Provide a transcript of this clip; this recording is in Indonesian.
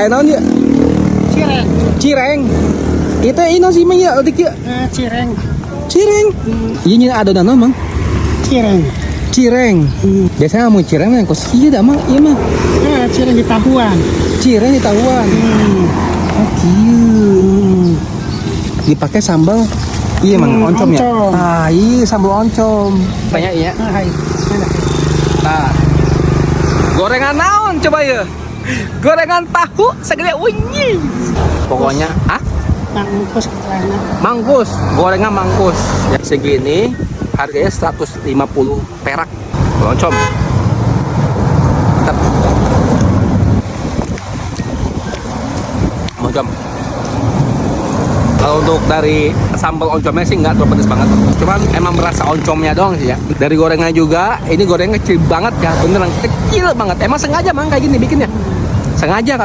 Ayo naon ya? Cireng. Cireng. Itu ini sih mah ya adik ya. Cireng. Cireng. Iya nya adonan naon, Mang? Cireng. Cireng. Biasanya mau cireng yang kos iya dah mah, iya mah. Cireng di tahuan. Cireng di tahuan. Oh kieu. Dipakai sambal. Iya Mang, oncom ya. Oncom. Ah, iya sambal oncom. Banyak iya. Nah. Gorengan naon coba ya? Gorengan tahu segede unyi. Pokoknya, Mangkus kelana. mangkus, gorengan mangkus. Ya segini harganya 150 perak. Oncom. Mantap. Oncom. Kalau untuk dari sambal oncomnya sih nggak terlalu pedas banget. Cuman emang berasa oncomnya doang sih ya. Dari gorengan juga, ini gorengnya kecil banget ya. Beneran kecil banget. Emang sengaja Mang kayak gini bikinnya? Sengaja kan?